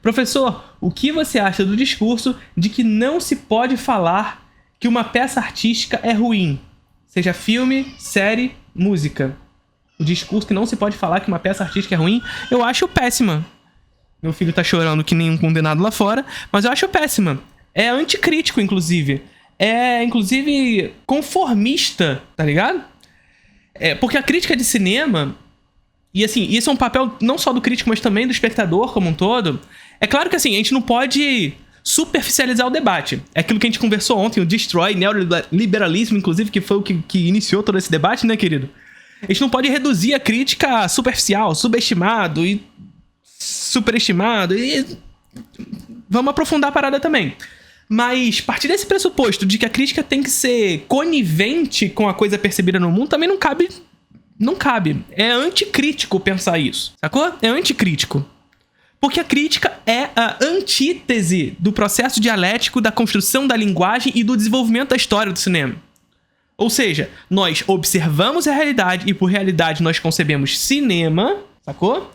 Professor, o que você acha do discurso de que não se pode falar que uma peça artística é ruim? Seja filme, série, música. O discurso que não se pode falar que uma peça artística é ruim, eu acho péssima. Meu filho tá chorando que nem um condenado lá fora, mas eu acho péssima. É anticrítico, inclusive. É, inclusive, conformista, tá ligado? Porque a crítica de cinema... E assim, isso é um papel não só do crítico, mas também do espectador como um todo. É claro que assim, a gente não pode superficializar o debate. É aquilo que a gente conversou ontem, o Destroy, neoliberalismo, inclusive, que foi o que iniciou todo esse debate, né, querido? A gente não pode reduzir a crítica a superficial, subestimado e superestimado. E vamos aprofundar a parada também. Mas partir desse pressuposto de que a crítica tem que ser conivente com a coisa percebida no mundo também não cabe. Não cabe. É anticrítico pensar isso, sacou? É anticrítico. Porque a crítica é a antítese do processo dialético da construção da linguagem e do desenvolvimento da história do cinema. Ou seja, nós observamos a realidade e por realidade nós concebemos cinema, sacou?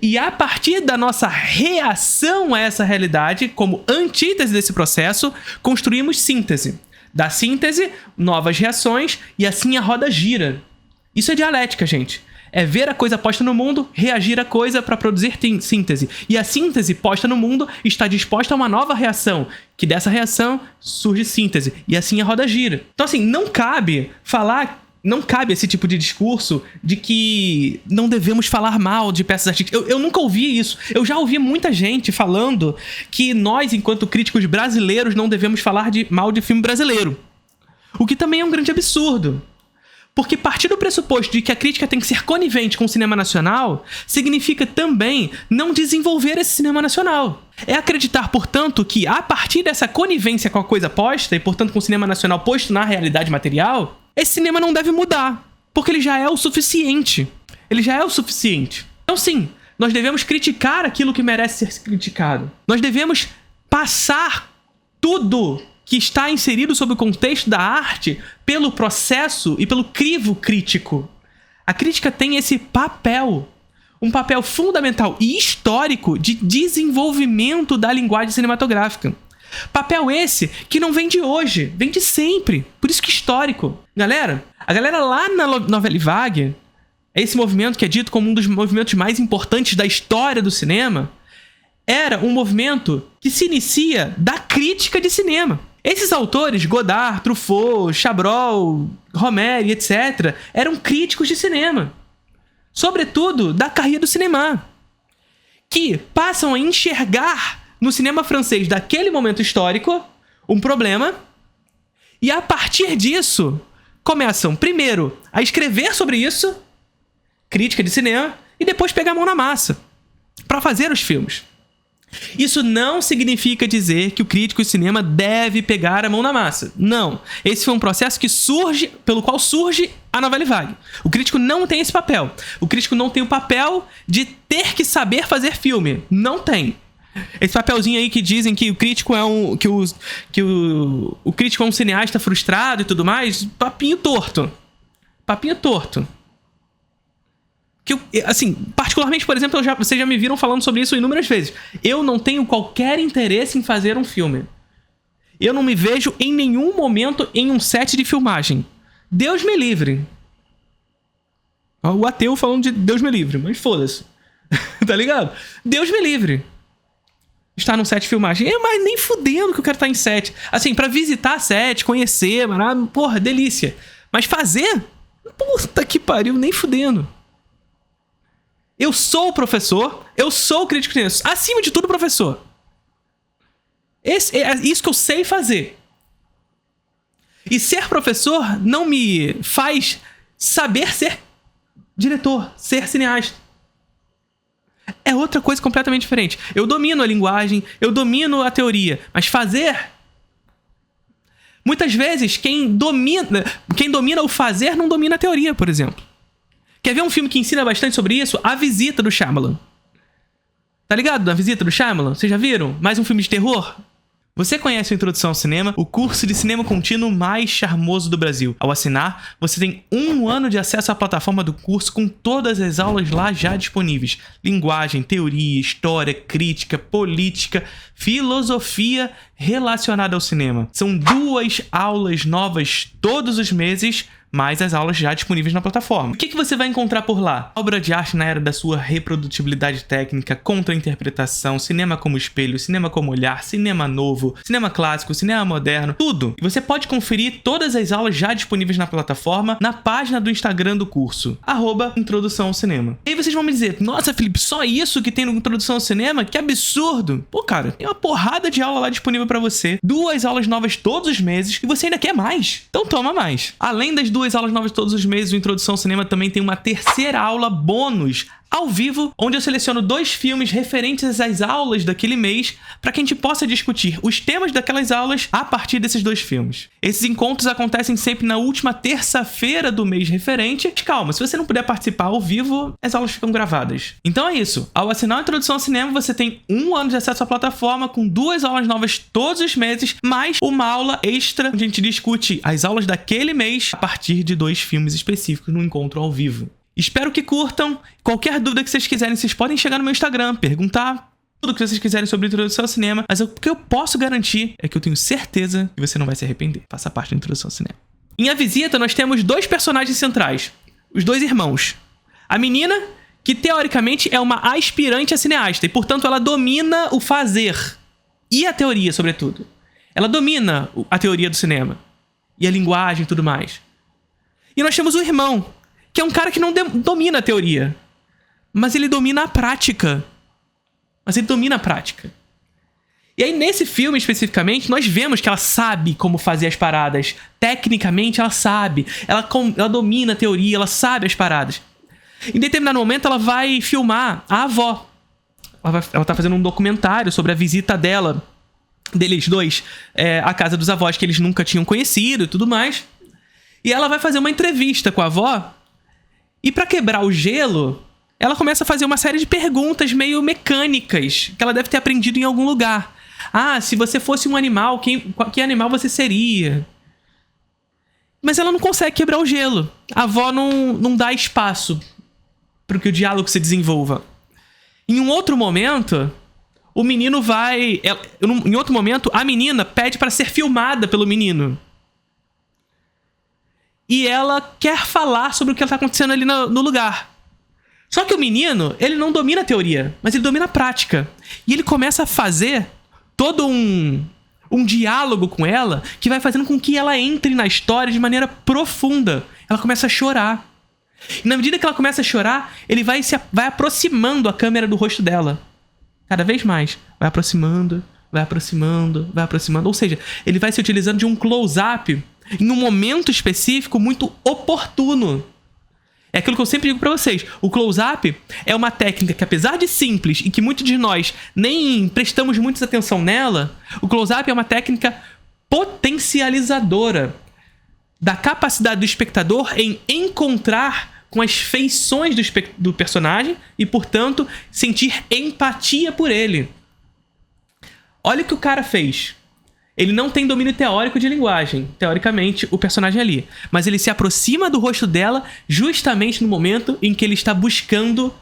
E a partir da nossa reação a essa realidade, como antítese desse processo, construímos síntese. Da síntese, novas reações e assim a roda gira. Isso é dialética, gente. É ver a coisa posta no mundo, reagir à coisa para produzir síntese. E a síntese posta no mundo está disposta a uma nova reação, que dessa reação surge síntese. E assim a roda gira. Então, assim, não cabe esse tipo de discurso de que não devemos falar mal de peças artísticas. Eu nunca ouvi isso. Eu já ouvi muita gente falando que nós, enquanto críticos brasileiros, não devemos falar mal de filme brasileiro. O que também é um grande absurdo. Porque partir do pressuposto de que a crítica tem que ser conivente com o cinema nacional significa também não desenvolver esse cinema nacional. É acreditar, portanto, que a partir dessa conivência com a coisa posta, e portanto com o cinema nacional posto na realidade material, esse cinema não deve mudar. Porque ele já é o suficiente. Ele já é o suficiente. Então sim, nós devemos criticar aquilo que merece ser criticado. Nós devemos passar tudo que está inserido sob o contexto da arte pelo processo e pelo crivo crítico. A crítica tem esse papel, um papel fundamental e histórico de desenvolvimento da linguagem cinematográfica. Papel esse que não vem de hoje, vem de sempre, por isso que histórico. A galera lá na Novelle Vague, esse movimento que é dito como um dos movimentos mais importantes da história do cinema, era um movimento que se inicia da crítica de cinema. Esses autores, Godard, Truffaut, Chabrol, Romer, etc., eram críticos de cinema. Sobretudo da carreira do cinema. Que passam a enxergar no cinema francês daquele momento histórico um problema e a partir disso começam primeiro a escrever sobre isso, crítica de cinema, e depois pegar a mão na massa para fazer os filmes. Isso não significa dizer que o crítico de cinema deve pegar a mão na massa. Não. Esse foi um processo pelo qual surge a Novelle Vague. O crítico não tem esse papel. O crítico não tem o papel de ter que saber fazer filme. Não tem. Esse papelzinho aí que dizem que o crítico é o crítico é um cineasta frustrado e tudo mais, papinho torto. Papinho torto. Que assim, particularmente, por exemplo, vocês já me viram falando sobre isso inúmeras vezes. Eu não tenho qualquer interesse em fazer um filme. Eu não me vejo em nenhum momento em um set de filmagem. Deus me livre. O ateu falando de Deus me livre, mas foda-se. Tá ligado? Deus me livre. Estar num set de filmagem. Mas nem fudendo que eu quero estar em set. Assim, pra visitar set, conhecer, porra, delícia. Mas fazer? Puta que pariu, nem fudendo. Eu sou o professor, eu sou o crítico de cinema. Acima de tudo, professor. É isso que eu sei fazer. E ser professor não me faz saber ser diretor, ser cineasta. É outra coisa completamente diferente. Eu domino a linguagem, eu domino a teoria, mas fazer... Muitas vezes, quem domina o fazer não domina a teoria, por exemplo. Quer ver um filme que ensina bastante sobre isso? A Visita, do Shyamalan. Tá ligado? A Visita do Shyamalan? Vocês já viram? Mais um filme de terror? Você conhece o Introdução ao Cinema, o curso de cinema contínuo mais charmoso do Brasil. Ao assinar, você tem 1 ano de acesso à plataforma do curso com todas as aulas lá já disponíveis. Linguagem, teoria, história, crítica, política, filosofia relacionada ao cinema. São 2 aulas novas todos os meses, mais as aulas já disponíveis na plataforma. O que você vai encontrar por lá? Obra de arte na era da sua reprodutibilidade técnica, contra-interpretação, cinema como espelho, cinema como olhar, cinema novo, cinema clássico, cinema moderno, tudo. E você pode conferir todas as aulas já disponíveis na plataforma na página do Instagram do curso, @Introdução ao Cinema. E aí vocês vão me dizer, nossa, Felipe, só isso que tem no Introdução ao Cinema? Que absurdo! Pô, cara, tem uma porrada de aula lá disponível pra você, 2 aulas novas todos os meses, e você ainda quer mais. Então toma mais. Além das 2 aulas novas todos os meses, o Introdução ao Cinema também tem uma 3ª aula bônus ao vivo, onde eu seleciono 2 filmes referentes às aulas daquele mês para que a gente possa discutir os temas daquelas aulas a partir desses 2 filmes. Esses encontros acontecem sempre na última terça-feira do mês referente. Mas calma, se você não puder participar ao vivo, as aulas ficam gravadas. Então é isso. Ao assinar a Introdução ao Cinema, você tem 1 ano de acesso à plataforma com 2 aulas novas todos os meses, mais uma aula extra onde a gente discute as aulas daquele mês a partir de 2 filmes específicos no encontro ao vivo. Espero que curtam. Qualquer dúvida que vocês quiserem, vocês podem chegar no meu Instagram, perguntar tudo o que vocês quiserem sobre a Introdução ao Cinema. Mas o que eu posso garantir é que eu tenho certeza que você não vai se arrepender. Faça parte da Introdução ao Cinema. Em A Visita, nós temos 2 personagens centrais. Os 2 irmãos. A menina, que teoricamente é uma aspirante a cineasta. E, portanto, ela domina o fazer. E a teoria, sobretudo. Ela domina a teoria do cinema. E a linguagem e tudo mais. E nós temos o irmão, que é um cara que não domina a teoria, mas ele domina a prática. E aí, nesse filme, especificamente, nós vemos que ela sabe como fazer as paradas. Tecnicamente, ela sabe. Ela domina a teoria, ela sabe as paradas. Em determinado momento, ela vai filmar a avó. Ela tá fazendo um documentário sobre a visita deles 2, à casa dos avós que eles nunca tinham conhecido e tudo mais. E ela vai fazer uma entrevista com a avó. E pra quebrar o gelo, ela começa a fazer uma série de perguntas meio mecânicas que ela deve ter aprendido em algum lugar. Ah, se você fosse um animal, que animal você seria? Mas ela não consegue quebrar o gelo. A avó não dá espaço para que o diálogo se desenvolva. Em um outro momento, o menino vai... Em outro momento, a menina pede para ser filmada pelo menino. E ela quer falar sobre o que está acontecendo ali no lugar. Só que o menino, ele não domina a teoria, mas ele domina a prática. E ele começa a fazer todo um diálogo com ela que vai fazendo com que ela entre na história de maneira profunda. Ela começa a chorar. E na medida que ela começa a chorar, ele vai aproximando a câmera do rosto dela. Cada vez mais. Vai aproximando. Ou seja, ele vai se utilizando de um close-up em um momento específico muito oportuno. É aquilo que eu sempre digo pra vocês. O close-up é uma técnica que, apesar de simples e que muitos de nós nem prestamos muita atenção nela, o close-up é uma técnica potencializadora da capacidade do espectador em encontrar com as feições do personagem e, portanto, sentir empatia por ele. Olha o que o cara fez. Ele não tem domínio teórico de linguagem, teoricamente, o personagem ali. Mas ele se aproxima do rosto dela justamente no momento em que ele está buscando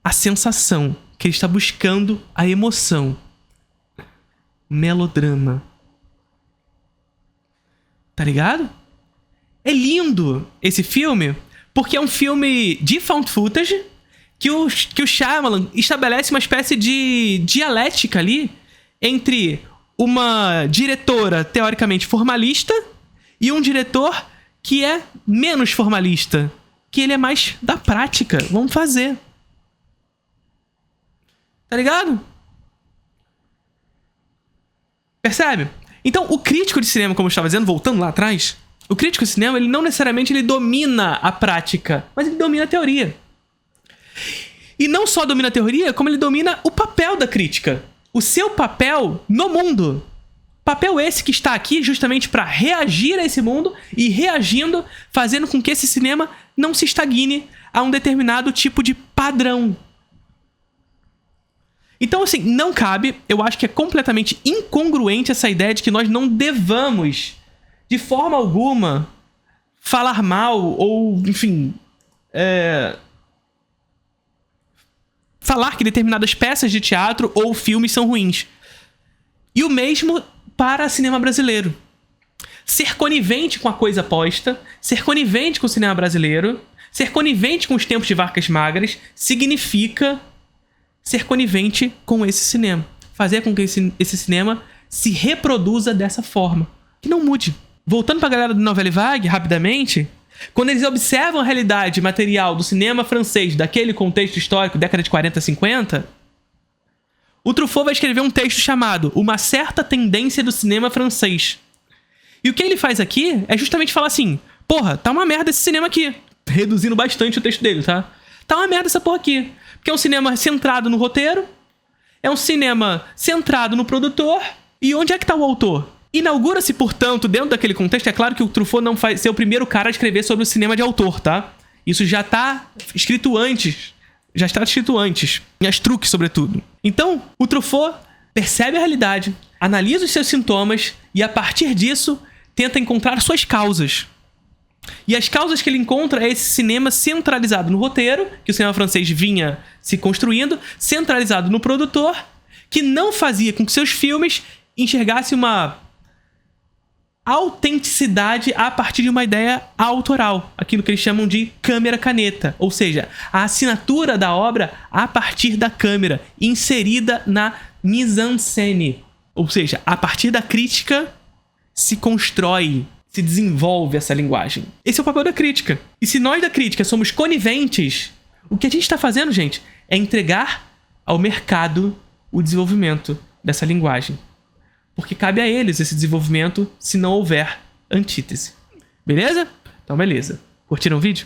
a sensação, que ele está buscando a emoção. Melodrama. Tá ligado? É lindo esse filme, porque é um filme de found footage que o Shyamalan estabelece uma espécie de dialética ali entre uma diretora teoricamente formalista e um diretor que é menos formalista, que ele é mais da prática. Vamos fazer. Tá ligado? Percebe? Então, o crítico de cinema, como eu estava dizendo, voltando lá atrás, o crítico de cinema, ele não necessariamente ele domina a prática, mas ele domina a teoria. E não só domina a teoria, como ele domina o papel da crítica. O seu papel no mundo. Papel esse que está aqui justamente para reagir a esse mundo e reagindo, fazendo com que esse cinema não se estagne a um determinado tipo de padrão. Então, assim, não cabe. Eu acho que é completamente incongruente essa ideia de que nós não devamos, de forma alguma, falar mal ou, enfim, falar que determinadas peças de teatro ou filmes são ruins. E o mesmo para cinema brasileiro. Ser conivente com a coisa posta, ser conivente com o cinema brasileiro, ser conivente com os tempos de vacas magras, significa ser conivente com esse cinema. Fazer com que esse cinema se reproduza dessa forma. Que não mude. Voltando pra galera do Nouvelle Vague, rapidamente, quando eles observam a realidade material do cinema francês daquele contexto histórico, década de 40, 50, o Truffaut vai escrever um texto chamado Uma Certa Tendência do Cinema Francês. E o que ele faz aqui é justamente falar assim, porra, tá uma merda esse cinema aqui. Reduzindo bastante o texto dele, tá? Tá uma merda essa porra aqui. Porque é um cinema centrado no roteiro, é um cinema centrado no produtor, e onde é que tá o autor? Inaugura-se, portanto, dentro daquele contexto, é claro que o Truffaut não vai ser o primeiro cara a escrever sobre o cinema de autor, tá? Isso já tá escrito antes. Já está escrito antes. Em Astruc, sobretudo. Então, o Truffaut percebe a realidade, analisa os seus sintomas e, a partir disso, tenta encontrar suas causas. E as causas que ele encontra é esse cinema centralizado no roteiro, que o cinema francês vinha se construindo, centralizado no produtor, que não fazia com que seus filmes enxergassem uma autenticidade a partir de uma ideia autoral, aquilo que eles chamam de câmera-caneta, ou seja, a assinatura da obra a partir da câmera, inserida na mise-en-scène, ou seja, a partir da crítica se constrói, se desenvolve essa linguagem. Esse é o papel da crítica. E se nós da crítica somos coniventes, o que a gente está fazendo, gente, é entregar ao mercado o desenvolvimento dessa linguagem. Porque cabe a eles esse desenvolvimento se não houver antítese. Beleza? Então, beleza. Curtiram o vídeo?